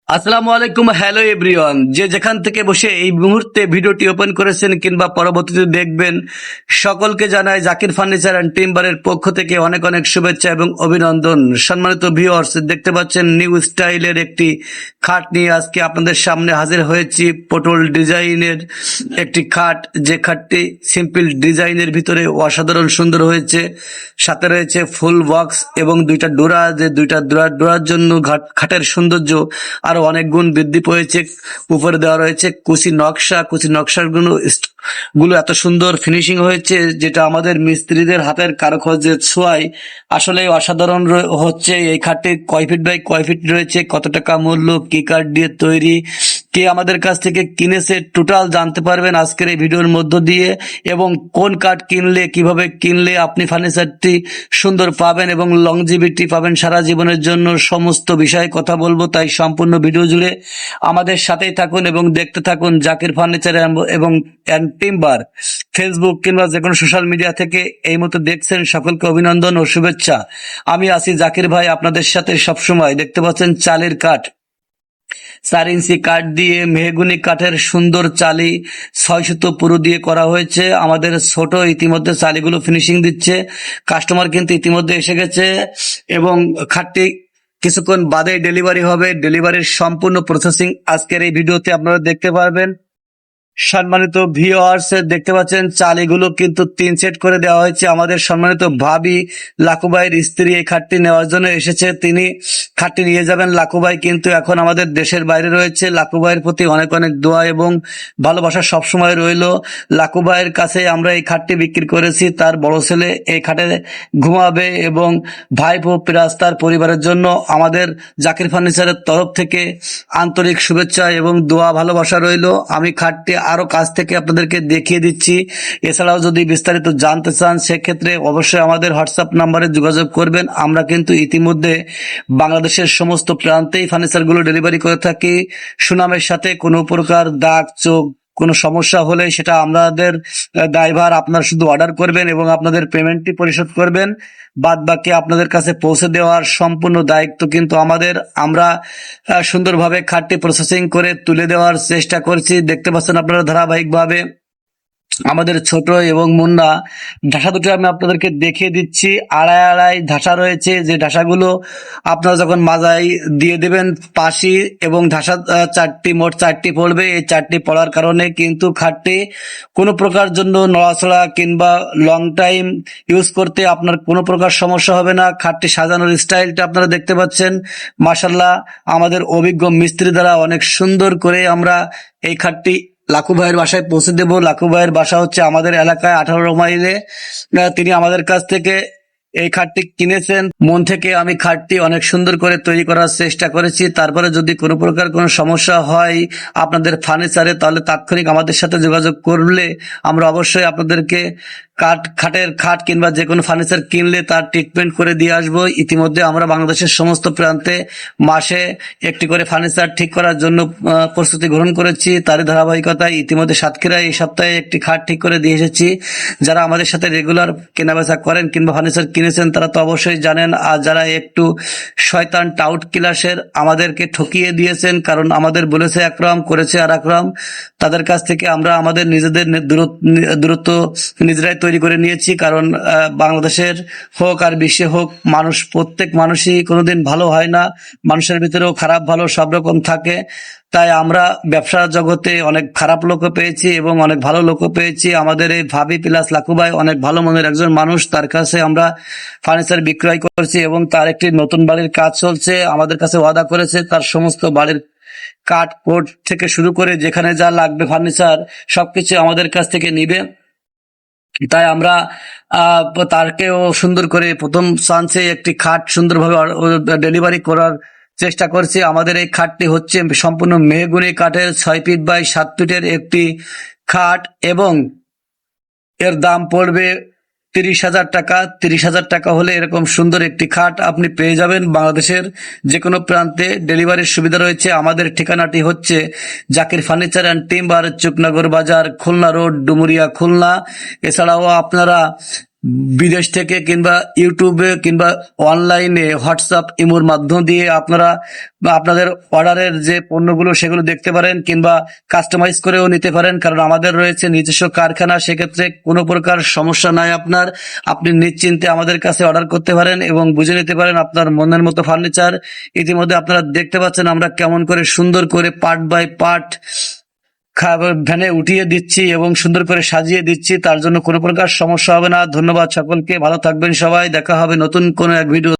আসসালামু আলাইকুম, hello everyone. যে যেখান থেকে বসে এই মুহূর্তে ভিডিওটি ওপেন করেছেন কিংবা পরবর্তীতে দেখবেন, সকলকে জানাই জাকির ফার্নিচার অ্যান্ড টিম্বারের পক্ষ থেকে অনেক অনেক শুভেচ্ছা এবং অভিনন্দন। সম্মানিত ভিউয়ার্স, দেখতে পাচ্ছেন নিউ স্টাইলের একটি খাট নিয়ে আজকে আপনাদের সামনে হাজির হয়েছি। পটল ডিজাইনের একটি খাট, যে খাটটি সিম্পল ডিজাইনের ভিতরে অসাধারণ সুন্দর হয়েছে। সাথে রয়েছে ফুল বক্স এবং দুইটা ডোরা, যে দুইটা ডোরার জন্য খাটের সৌন্দর্য আরো অনেক গুণ বৃদ্ধি পেয়েছে। উপরে দেওয়া রয়েছে কুচি নকশার গুলো এত সুন্দর ফিনিশিং হয়েছে, যেটা আমাদের মিস্ত্রিদের হাতের কারুকার্যের ছোঁয়ায় আসলে অসাধারণ হচ্ছে। এই খাটটি কয় ফিট বাই কয় ফিট রয়েছে, কত টাকা মূল্য, কি কাঠ দিয়ে তৈরি, কে আমাদের কাছ থেকে কিনেছে, টোটাল জানতে পারবেন আজকের এই ভিডিওর মধ্য দিয়ে। এবং কোন কাঠ কিনলে, কিভাবে কিনলে আপনি ফার্নিচারটি সুন্দর পাবেন এবং লংজিভিটি পাবেন সারা জীবনের জন্য, সমস্ত বিষয়ে কথা বলবো। তাই সম্পূর্ণ ভিডিও জুড়ে আমাদের সাথেই থাকুন এবং দেখতে থাকুন জাকির ফার্নিচার এবং টিম্বার। ফেসবুক কিংবা যে কোনো সোশ্যাল মিডিয়া থেকে এই মতো দেখছেন, সকলকে অভিনন্দন ও শুভেচ্ছা। আমি আছি জাকির ভাই আপনাদের সাথে সবসময়। দেখতে পাচ্ছেন চালের কাঠ, 4 ইঞ্চি কাঠ দিয়ে মেহগুনি কাঠের সুন্দর চালি 6 সুতো পুরো দিয়ে করা হয়েছে। আমাদের ছোট ইতিমধ্যে চালিগুলো ফিনিশিং দিচ্ছে, কাস্টমার কিন্তু ইতিমধ্যে এসে গেছে এবং খাটটি কিছুক্ষণ বাদে ডেলিভারি হবে। ডেলিভারির সম্পূর্ণ প্রসেসিং আজকের এই ভিডিওতে আপনারা দেখতে পারবেন। সম্মানিত ভিউয়ার্স, দেখতে পাচ্ছেন চালিগুলো কিন্তু 3 সেট করে দেওয়া হয়েছে। আমাদের সম্মানিত ভাবি লাকুবাইয়ের স্ত্রী এই খাটটি নেওয়ার জন্য এসেছে, তিনি খাটটি নিয়ে যাবেন। লাকুবাই কিন্তু এখন আমাদের দেশের বাইরে রয়েছে। লাকুবাইয়ের প্রতি অনেক অনেক দোয়া এবং ভালোবাসা সবসময় রইল। লাকুবাইয়ের কাছে আমরা এই খাটটি বিক্রি করেছি, তার বড় ছেলে এই খাটে ঘুমাবে এবং ভাইপো প্লাস তার পরিবারের জন্য আমাদের জাকির ফার্নিচারের তরফ থেকে আন্তরিক শুভেচ্ছা এবং দোয়া ভালোবাসা রইল। আমি খাটটি আরো কাছ থেকে আপনাদেরকে দেখিয়ে দিচ্ছি। এছাড়াও যদি বিস্তারিত জানতে চান, সেক্ষেত্রে অবশ্যই আমাদের হোয়াটসঅ্যাপ নাম্বারে যোগাযোগ করবেন। আমরা কিন্তু ইতিমধ্যে বাংলাদেশের সমস্ত প্রান্তেই ফার্নিচারগুলো ডেলিভারি করে থাকি সুনামের সাথে। কোনো প্রকার দাগ চোখ কোনো সমস্যা হলে সেটা আমাদের দায়ভার। আপনারা শুধু অর্ডার করবেন এবং আপনাদের পেমেন্টটি পরিশোধ করবেন, বাদ বাকি আপনাদের কাছে পৌঁছে দেওয়ার সম্পূর্ণ দায়িত্ব কিন্তু আমাদের। আমরা সুন্দরভাবে খাটটি প্রসেসিং করে তুলে দেওয়ার চেষ্টা করছি। দেখতে পাচ্ছেন আপনারা ধারাবাহিকভাবে আমাদের ছোট এবং মুন্না ঢাসা দুটো আমি আপনাদেরকে দেখিয়ে দিচ্ছি। আড়াই আড়াই ঢাসা রয়েছে, যে ঢাসাগুলো আপনারা যখন মাজায় দিয়ে দেবেন পাশি এবং ঢাসা মোট চারটি পড়বে। এই চারটি পড়ার কারণে কিন্তু খাটটি কোনো প্রকার জন্য নড়াচড়া কিংবা লং টাইম ইউজ করতে আপনার কোনো প্রকার সমস্যা হবে না। খাটটি সাজানোর স্টাইলটা আপনারা দেখতে পাচ্ছেন, মাশাল্লাহ আমাদের অভিজ্ঞ মিস্ত্রি দ্বারা অনেক সুন্দর করে আমরা এই খাটটি লাকু ভাইয়ের বাসায় পৌঁছে দেব। লাকু ভাইয়ের বাসা হচ্ছে আমাদের এলাকায় 18 মাইলে। তিনি আমাদের কাছ থেকে এই খাটটি কিনেছেন। মন থেকে আমি খাটটি অনেক সুন্দর করে তৈরি করার চেষ্টা করেছি। তারপরে যদি কোনো প্রকার কোনো সমস্যা হয় আপনাদের ফার্নিচারে, তাহলে তাৎক্ষণিক আমাদের সাথে যোগাযোগ করলে আমরা অবশ্যই আপনাদেরকে খাট কিংবা যে কোনো ফার্নিচার কিনলে তার ট্রিটমেন্ট করে দিয়ে আসবো। ইতিমধ্যে আমরা বাংলাদেশের সমস্ত প্রান্তে মাসে একটি করে ফার্নিচার ঠিক করার জন্য প্রস্তুতি গ্রহণ করেছি। তারই ধারাবাহিকতায় ইতিমধ্যে সাতক্ষীরায় এই সপ্তাহে একটি খাট ঠিক করে দিয়ে এসেছি। যারা আমাদের সাথে রেগুলার কেনাবেচা করেন কিংবা ফার্নিচার কিনেছেন তারা তো অবশ্যই জানেন। আর যারা একটু শয়তান টাউট ক্লাসের, আমাদেরকে ঠকিয়ে দিয়েছেন, কারণ আমাদের বলেছে একরকম করেছে আর একরকম, তাদের কাছ থেকে আমরা আমাদের নিজেদের দূরত্ব নিজেরাই তৈরি করে নিয়েছি। কারণ বাংলাদেশের হোক আর বিশ্বে হোক, প্রত্যেক মানুষই কোনোদিন ভালো হয় না, মানুষের ভিতরেও খারাপ ভালো সব রকম থাকে। তাই আমরা ব্যবসার জগতে অনেক খারাপ লোকও পেয়েছি এবং অনেক ভালো লোকও পেয়েছি। আমাদের এই ভাবি প্লাস লাকুবাই অনেক ভালো মনের একজন মানুষ, তার কাছে আমরা ফার্নিচার বিক্রয় করছি এবং তার একটি নতুন বাড়ির কাজ চলছে। আমাদের কাছে ওয়াদা করেছে তার সমস্ত বাড়ির কাঠ কোড থেকে শুরু করে যেখানে যা লাগবে ফার্নিচার সবকিছু আমাদের কাছ থেকে নিবে। তাই আমরা তারকেও সুন্দর করে প্রথম চান্সে একটি খাট সুন্দরভাবে ডেলিভারি করার চেষ্টা করছি। আমাদের এই খাটটি হচ্ছে সম্পূর্ণ মেহগুনি কাঠের 6 ফিট বাই 7 ফিটের একটি খাট এবং এর দাম পড়বে 30,000 টাকা। 30,000 টাকা হলে এরকম সুন্দর একটি খাট আপনি পেয়ে যাবেন। বাংলাদেশের যে কোনো প্রান্তে ডেলিভারির সুবিধা রয়েছে। আমাদের ঠিকানাটি হচ্ছে Zakir furniture and timber, Chuknagar বাজার, খুলনা রোড, ডুমুরিয়া, খুলনা। এছাড়াও আপনারা বিদেশ থেকে কিংবা ইউটিউবে কিংবা অনলাইনে হোয়াটসঅ্যাপ ইমোর মাধ্যম দিয়ে আপনারা বা আপনাদের অর্ডারের যে পণ্যগুলো সেগুলো দেখতে পারেন কিংবা কাস্টমাইজ করেও নিতে পারেন, কারণ আমাদের রয়েছে নিজস্ব কারখানা। সেক্ষেত্রে কোনো প্রকার সমস্যা নাই আপনার, আপনি নিশ্চিন্তে আমাদের কাছে অর্ডার করতে পারেন এবং বুঝে নিতে পারেন আপনার মনের মতো ফার্নিচার। ইতিমধ্যে আপনারা দেখতে পাচ্ছেন আমরা কেমন করে সুন্দর করে পার্ট বাই পার্ট ভ্যানে উঠিয়ে দিচ্ছি এবং সুন্দর করে সাজিয়ে দিচ্ছি, তার জন্য কোনো প্রকার সমস্যা হবে না। ধন্যবাদ সকলকে, ভালো থাকবেন সবাই, দেখা হবে নতুন কোনো এক ভিডিও।